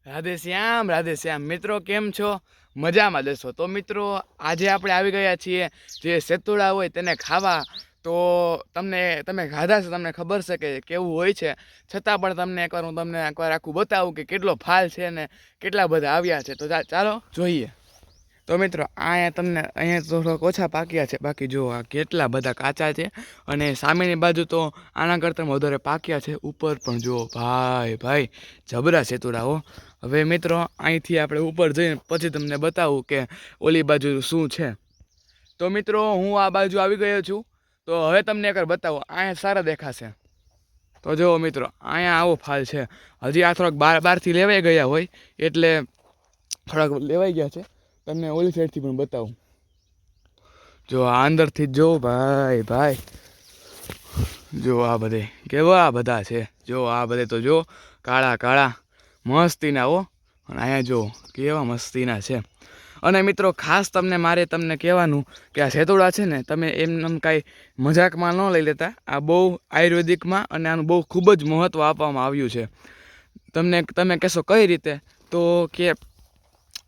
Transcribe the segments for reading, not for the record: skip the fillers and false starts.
રાધે શ્યામ મિત્રો, કેમ છો? મજામાં દેશો. તો મિત્રો, આજે આપણે આવી ગયા છીએ જે સેતુડા હોય તેને ખાવા. તો તમે ખાધા છે, તમને ખબર છે કે કેવું હોય છે. છતાં પણ તમને એકવાર આખું બતાવું કે કેટલો ફાલ છે ને કેટલા બધા આવ્યા છે. તો ચાલો જોઈએ. તો મિત્રો, અહીંયા થોડોક ઓછા પાક્યા છે, બાકી જો આ કેટલા બધા કાચા છે. અને સામેની બાજુ તો આના કરતાં વધારે પાક્યા છે. ઉપર પણ જો ભાઈ જબરા સેતુડા હો. હવે મિત્રો, અહીંથી આપણે ઉપર જઈને પછી તમને બતાવું કે ઓલી બાજુ શું છે. તો મિત્રો, હું આ બાજુ આવી ગયો છું. તો હવે તમને એકવાર બતાવું. અહીંયા સારા દેખાશે. તો જુઓ મિત્રો, અહીંયા આવો ફાલ છે. હજી આ થોડાક બહારથી લેવાઈ ગયા હોય એટલે થોડાક લેવાઈ ગયા છે. તમને ઓલી સાઈડથી પણ બતાવું. જો આ અંદરથી જો ભાઈ જો આ બધે કેવા બધા છે. જો આ બધે તો જો કાળા મસ્તીના હો. અને અહીંયા જો કેવા મસ્તીના છે. અને મિત્રો, ખાસ મારે તમને કહેવાનું કે આ સેતુડા છે ને, તમે એમ કાંઈ મજાકમાં ન લઈ લેતા. આ બહુ આયુર્વેદિકમાં અને આનું બહુ ખૂબ જ મહત્ત્વ આપવામાં આવ્યું છે. તમે કહેશો કઈ રીતે? તો કે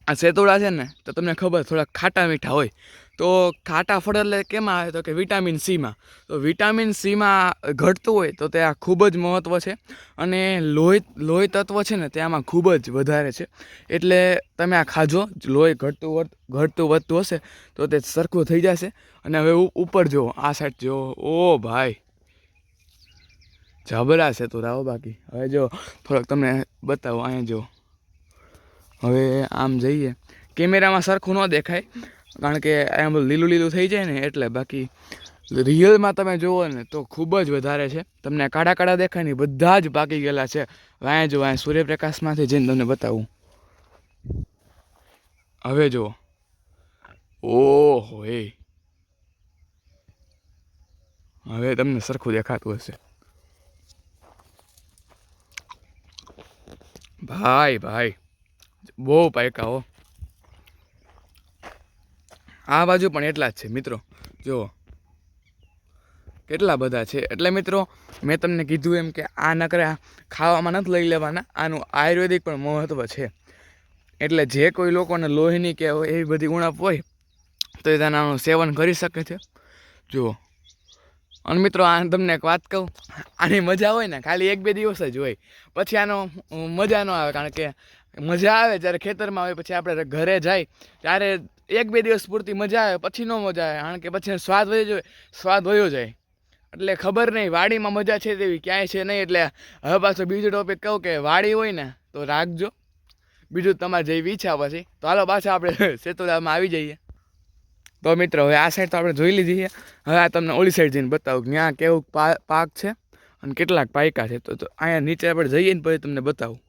આ સેતુડા છે ને, તો તમને ખબર થોડાક ખાટા મીઠા હોય. તો ખાટા ફળ એટલે કેમાં આવે? તો કે વિટામિન સીમાં. તો વિટામિન સીમાં ઘટતું હોય તો તે આ ખૂબ જ મહત્ત્વ છે. અને લોહી તત્વ છે ને, તે આમાં ખૂબ જ વધારે છે. એટલે તમે આ ખાજો. લોહી ઘટતું વધતું હશે તો તે સરખું થઈ જશે. અને હવે ઉપર જુઓ, આ સાઈડ જુઓ. ઓ ભાઈ, જબરા સેતુડા હો. બાકી હવે જો થોડોક તમને બતાવો. અહીંયા જો હવે આમ જઈએ. કેમેરામાં સરખું ન દેખાય કારણ કે આમ લીલું થઈ જાય ને એટલે. બાકી રિયલમાં તમે જુઓ ને તો ખૂબ જ વધારે છે. તમને કાળા દેખાય ને, બધા જ પાકી ગયેલા છે. અહીંયા જો, અહીંયા સૂર્યપ્રકાશમાંથી જઈને તમને બતાવું. હવે જુઓ. ઓહો હવે તમને સરખું દેખાતું હશે. ભાઈ બહુ પાયકા હો. આ બાજુ પણ એટલા જ છે મિત્રો. જુઓ કેટલા બધા છે. એટલે મિત્રો, મેં તમને કીધું એમ કે આ નકરા ખાવામાં નથી લઈ લેવાના. આનું આયુર્વેદિક પણ મહત્ત્વ છે. એટલે જે કોઈ લોકોને લોહીની કે એવી બધી ઉણપ હોય તો એ તેનાનું સેવન કરી શકે છે. જુઓ. અને મિત્રો, આ તમને એક વાત કહું, આની મજા હોય ને ખાલી 1-2 દિવસ જ હોય. પછી આનો મજા ન આવે. કારણ કે મજા આવે જ્યારે ખેતરમાં હોય, પછી આપણે ઘરે જાય ત્યારે 1-2 દિવસ પૂરતી મજા આવે, પછી ન મજા આવે. કારણ કે પછી સ્વાદ વયો જાય. એટલે ખબર નહીં વાડીમાં મજા છે તેવી ક્યાંય છે નહીં. એટલે હવે પાછો બીજો ટોપિક કહું કે વાડી હોય ને તો રાખજો. બીજું તમારે જેવી ઈચ્છા પછી. તો હાલો પાછા આપણે સેતુડામાં આવી જઈએ. તો મિત્રો, હવે આ સાઈડ તો આપણે જોઈ લીધી છે. હવે આ તમને ઓલી સાઈડ જઈને બતાવું ત્યાં કેવું પાક છે અને કેટલાક પાયકા છે. તો અહીંયા નીચે આપણે જઈએ ને પછી તમને બતાવું.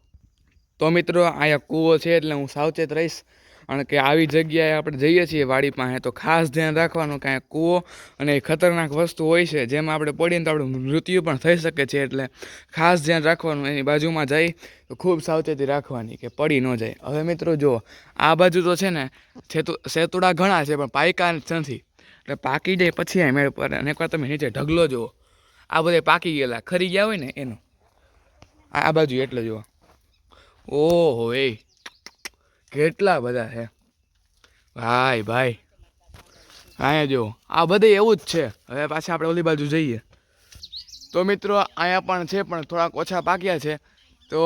તો મિત્રો, અહીંયા કૂવો છે એટલે હું સાવચેત રહીશ. કારણ કે આવી જગ્યાએ આપણે જઈએ છીએ વાડી પાસે, તો ખાસ ધ્યાન રાખવાનું કે અહીંયા કૂવો અને ખતરનાક વસ્તુ હોય છે. જેમાં આપણે પડીને તો આપણું મૃત્યુ પણ થઈ શકે છે. એટલે ખાસ ધ્યાન રાખવાનું. એની બાજુમાં જઈ તો ખૂબ સાવચેતી રાખવાની કે પડી ન જાય. હવે મિત્રો જુઓ, આ બાજુ તો છે ને સેતુડા ઘણા છે પણ પાયકા નથી. એટલે પાકી જાય પછી આ મેળ પર. અને એકવાર તમે નીચે ઢગલો જુઓ. આ બધે પાકી ગયેલા ખરી ગયા હોય ને એનો. આ બાજુ એટલે જુઓ. ઓહો કેટલા બધા છે ભાઈ. અહીંયા જો આ બધે એવું જ છે. હવે પાછા આપણે ઓલી બાજુ જઈએ. તો મિત્રો, અહીંયા પણ છે પણ થોડાક ઓછા પાક્યા છે. તો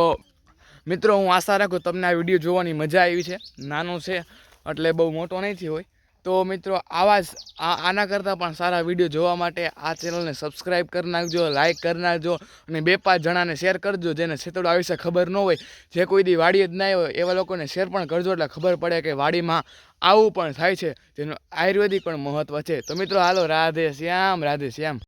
મિત્રો, હું આશા રાખું તમને આ વિડીયો જોવાની મજા આવી છે. નાનો છે એટલે બહુ મોટો નથી હોય. તો મિત્રો, આના કરતાં પણ સારા વિડીયો જોવા માટે આ ચેનલને સબસ્ક્રાઈબ કરી નાખજો, લાઇક કરી નાખજો. અને 2-5 જણાને શેર કરજો જેને સેતુડા વિશે ખબર ન હોય. જે કોઈ દી વાડી જ ના હોય એવા લોકોને શેર પણ કરજો. એટલે ખબર પડે કે વાડીમાં આવું પણ થાય છે જેનું આયુર્વેદિક પણ મહત્ત્વ છે. તો મિત્રો, હાલો રાધે શ્યામ.